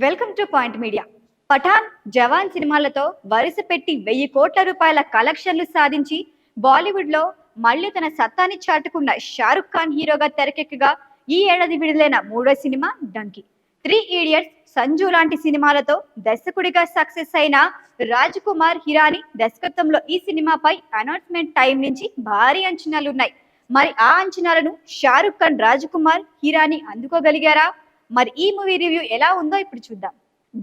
Welcome to point media. Pathaan, Jawan సినిమాలతో వరుస పెట్టి 1000 కోట్ల రూపాయల కలెక్షన్లు సాధించి బాలీవుడ్ లో మళ్ళీ తన సత్తాని చాటుకున్న షారుఖ్ ఖాన్ హీరోగా తెరకెక్కగా ఈ ఏడాది విడుదలైన మూడో సినిమా డంకీ. 3 ఇడియట్స్, సంజు లాంటి సినిమాలతో దర్శకుడిగా సక్సెస్ అయిన రాజ్ కుమార్ హిరాని దర్శకత్వంలో ఈ సినిమాపై అనౌన్స్మెంట్ టైం నుంచి భారీ అంచనాలున్నాయి. మరి ఆ అంచనాలను షారుఖ్ ఖాన్, రాజ్ కుమార్ హిరాని అందుకోగలిగారా? మరి ఈ మూవీ రివ్యూ ఎలా ఉందో ఇప్పుడు చూద్దాం.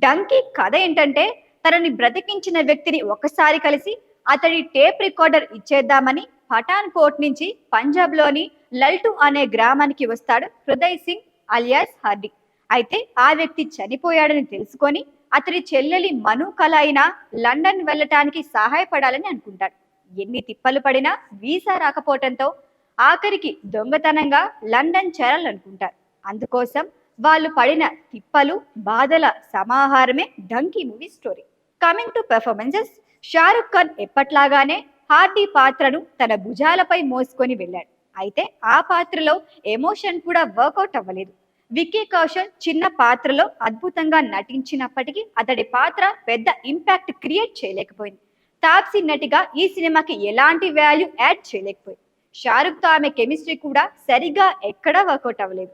డంకీ కథ ఏంటంటే, తనని బ్రతికించిన వ్యక్తిని ఒకసారి కలిసి అతడి టేప్ రికార్డర్ ఇచ్చేద్దామని పఠాన్ కోట్ నుంచి పంజాబ్ లోని లల్టు అనే గ్రామానికి వస్తాడు హృదయ్ సింగ్ అలియాస్ హార్డీ. అయితే ఆ వ్యక్తి చనిపోయాడని తెలుసుకొని అతడి చెల్లెలి మను కళ అయినా లండన్ వెళ్ళటానికి సహాయపడాలని అనుకుంటాడు. ఎన్ని తిప్పలు పడినా వీసా రాకపోవటంతో ఆఖరికి దొంగతనంగా లండన్ చేరాలనుకుంటారు. అందుకోసం వాళ్ళు పడిన తిప్పలు, బాధల సమాహారమే Dunki movie story. Coming to performances, Shahrukh Khan ఎప్పట్లాగానే హార్డీ పాత్రను తన భుజాలపై మోసుకొని వెళ్ళాడు. అయితే ఆ పాత్రలో ఎమోషన్ కూడా వర్కౌట్ అవ్వలేదు. విక్కీ కౌశల్ చిన్న పాత్రలో అద్భుతంగా నటించినప్పటికీ అతడి పాత్ర పెద్ద ఇంపాక్ట్ క్రియేట్ చేయలేకపోయింది. తాప్సీ నటిగా ఈ సినిమాకి ఎలాంటి వాల్యూ యాడ్ చేయలేకపోయింది. షారుఖ్ తో ఆమె కెమిస్ట్రీ కూడా సరిగా ఎక్కడా వర్కౌట్ అవ్వలేదు.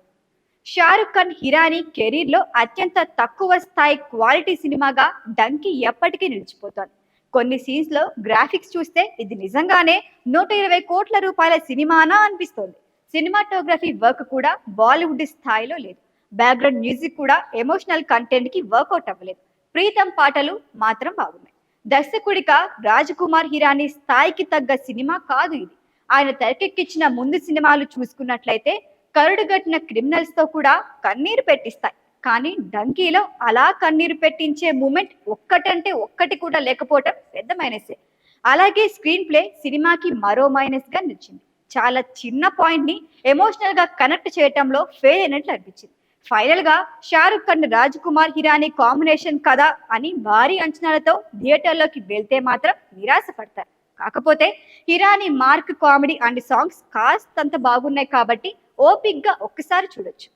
షారుఖ్ ఖాన్ హిరాని కెరీర్ లో అత్యంత తక్కువ స్థాయి క్వాలిటీ సినిమాగా డంకీ ఎప్పటికీ నిలిచిపోతోంది. కొన్ని సీన్స్ లో గ్రాఫిక్స్ చూస్తే ఇది నిజంగానే 120 కోట్ల రూపాయల సినిమానా అనిపిస్తోంది. సినిమాటోగ్రఫీ వర్క్ కూడా బాలీవుడ్ స్థాయిలో లేదు. బ్యాక్గ్రౌండ్ మ్యూజిక్ కూడా ఎమోషనల్ కంటెంట్ కి వర్కౌట్ అవ్వలేదు. ప్రీతం పాటలు మాత్రం బాగున్నాయి. దర్శకుడిగా రాజ్ కుమార్ హిరాని స్థాయికి తగ్గ సినిమా కాదు ఇది. ఆయన తెరకెక్కించిన ముందు సినిమాలు చూసుకున్నట్లయితే కరుడుగట్టిన క్రిమినల్స్ తో కూడా కన్నీరు పెట్టిస్తాయి. కానీ డంకీలో అలా కన్నీరు పెట్టించే మూమెంట్ ఒక్కటంటే ఒక్కటి కూడా లేకపోవటం పెద్ద మైనసే. అలాగే స్క్రీన్ ప్లే సినిమాకి మరో మైనస్ గా నిలిచింది. చాలా చిన్న పాయింట్ ని ఎమోషనల్ గా కనెక్ట్ చేయటంలో ఫెయిల్ అయినట్లు అనిపించింది. ఫైనల్ గా షారుఖ్ ఖాన్, రాజ్ కుమార్ హిరాని కాంబినేషన్ కదా అని భారీ అంచనాలతో థియేటర్లోకి వెళ్తే మాత్రం నిరాశ పడతారు. కాకపోతే Hirani mark, comedy and songs కాస్తంత బాగున్నాయి కాబట్టి ఓపిక్ గా ఒక్కసారి చూడొచ్చు.